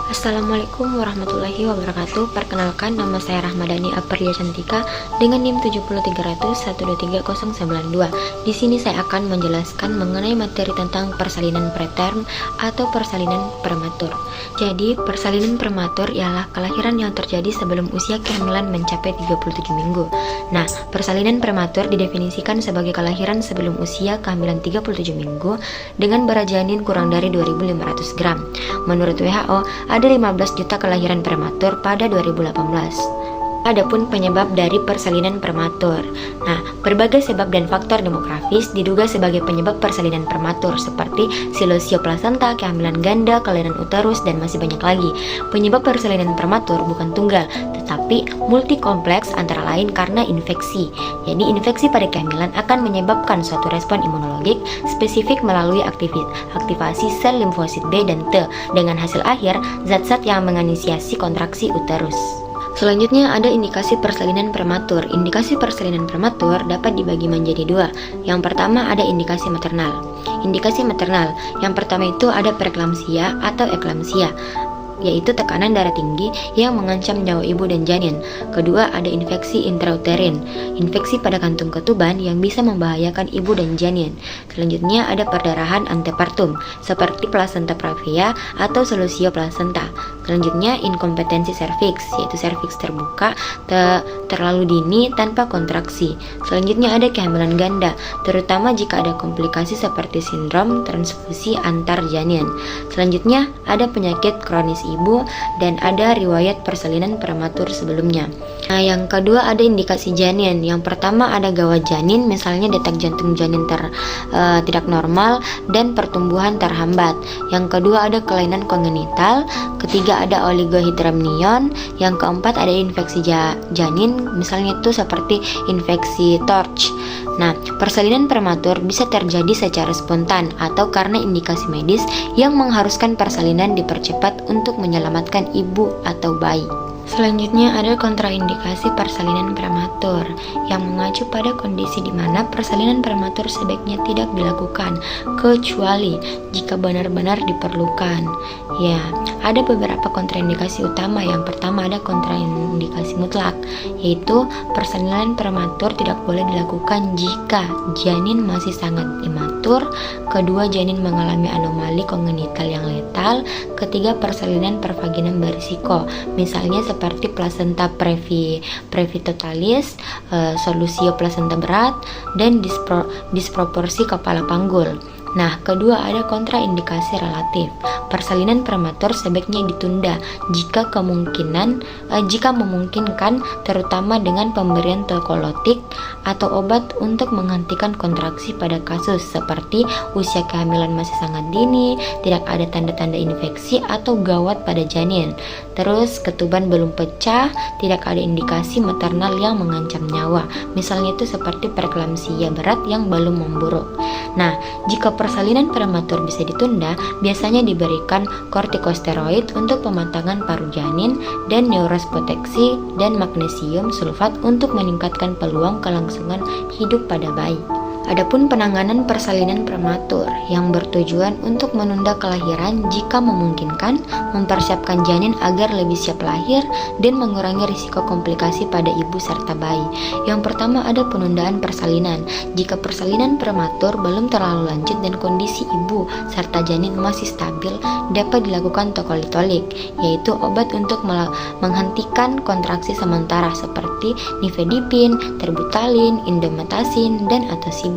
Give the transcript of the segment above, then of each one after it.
Assalamualaikum warahmatullahi wabarakatuh. Perkenalkan, nama saya Rahmadani Aprilia Cantika dengan NIM 70301230092. Di sini saya akan menjelaskan mengenai materi tentang persalinan preterm atau persalinan prematur. Jadi, persalinan prematur ialah kelahiran yang terjadi sebelum usia kehamilan mencapai 37 minggu. Nah, persalinan prematur didefinisikan sebagai kelahiran sebelum usia kehamilan 37 minggu dengan berat janin kurang dari 2.500 gram. Menurut WHO, ada 15 juta kelahiran prematur pada 2018. Adapun penyebab dari persalinan prematur. Nah, berbagai sebab dan faktor demografis diduga sebagai penyebab persalinan prematur seperti silosio plasenta, kehamilan ganda, kelainan uterus, dan masih banyak lagi. Penyebab persalinan prematur bukan tunggal, tetapi multikompleks antara lain karena infeksi. Jadi, infeksi pada kehamilan akan menyebabkan suatu respon imunologik spesifik melalui aktivasi sel limfosit B dan T dengan hasil akhir zat-zat yang menginisiasi kontraksi uterus. Selanjutnya ada indikasi persalinan prematur. Indikasi persalinan prematur dapat dibagi menjadi dua. Yang pertama ada indikasi maternal. Indikasi maternal yang pertama itu ada preeklamsia atau eklamsia, yaitu tekanan darah tinggi yang mengancam nyawa ibu dan janin. Kedua, ada infeksi intrauterin, infeksi pada kantung ketuban yang bisa membahayakan ibu dan janin. Selanjutnya, ada perdarahan antepartum, seperti plasenta previa atau selusio plasenta. Selanjutnya, inkompetensi serviks, yaitu serviks terbuka terlalu dini tanpa kontraksi. Selanjutnya, ada kehamilan ganda, terutama jika ada komplikasi seperti sindrom transfusi antar janin. Selanjutnya, ada penyakit kronis ibu dan ada riwayat persalinan prematur sebelumnya. Nah, yang kedua ada indikasi janin. Yang pertama ada gawat janin, misalnya detak jantung janin tidak normal dan pertumbuhan terhambat. Yang kedua ada kelainan kongenital. Ketiga ada oligohydramnion. Yang keempat ada infeksi janin, misalnya itu seperti infeksi TORCH. Nah, persalinan prematur bisa terjadi secara spontan atau karena indikasi medis yang mengharuskan persalinan dipercepat untuk menyelamatkan ibu atau bayi. Selanjutnya ada kontraindikasi persalinan prematur yang mengacu pada kondisi di mana persalinan prematur sebaiknya tidak dilakukan kecuali jika benar-benar diperlukan. Ya, ada beberapa kontraindikasi utama. Yang pertama ada kontraindikasi mutlak, yaitu persalinan prematur tidak boleh dilakukan jika janin masih sangat imatur. Kedua, janin mengalami anomali kongenital yang letal. Ketiga, persalinan pervaginam berisiko, misalnya seperti plasenta previtotalis, solusio plasenta berat, dan disproporsi kepala panggul. Nah, kedua ada kontraindikasi relatif. Persalinan prematur sebaiknya ditunda jika memungkinkan, terutama dengan pemberian tokolotik atau obat untuk menghentikan kontraksi pada kasus seperti usia kehamilan masih sangat dini, tidak ada tanda-tanda infeksi atau gawat pada janin. Terus ketuban belum pecah, tidak ada indikasi maternal yang mengancam nyawa, misalnya itu seperti preeklamsia berat yang belum memburuk. Nah, jika persalinan prematur bisa ditunda, biasanya diberikan kortikosteroid untuk pematangan paru janin dan neuroproteksi dan magnesium sulfat untuk meningkatkan peluang kelangsungan hidup pada bayi. Adapun penanganan persalinan prematur yang bertujuan untuk menunda kelahiran jika memungkinkan, mempersiapkan janin agar lebih siap lahir dan mengurangi risiko komplikasi pada ibu serta bayi. Yang pertama ada penundaan persalinan. Jika persalinan prematur belum terlalu lanjut dan kondisi ibu serta janin masih stabil, dapat dilakukan tokolitolik, yaitu obat untuk menghentikan kontraksi sementara seperti nifedipin, terbutalin, indometasin, dan atosiban.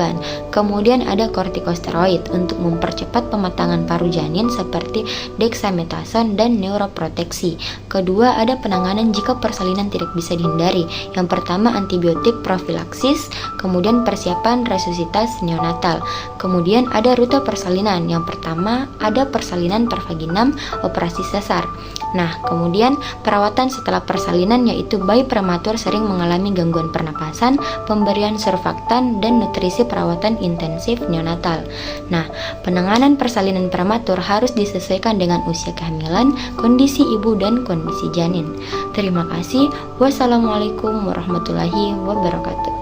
Kemudian ada kortikosteroid untuk mempercepat pematangan paru janin seperti dexamethasone dan neuroproteksi. Kedua ada penanganan jika persalinan tidak bisa dihindari. Yang pertama antibiotik profilaksis, kemudian persiapan resusitasi neonatal. Kemudian ada rute persalinan. Yang pertama ada persalinan pervaginam, operasi sesar. Nah, kemudian perawatan setelah persalinan yaitu bayi prematur sering mengalami gangguan pernapasan, pemberian surfaktan, dan nutrisi perawatan intensif neonatal. Nah, penanganan persalinan prematur harus disesuaikan dengan usia kehamilan, kondisi ibu, dan kondisi janin. Terima kasih. Wassalamualaikum warahmatullahi wabarakatuh.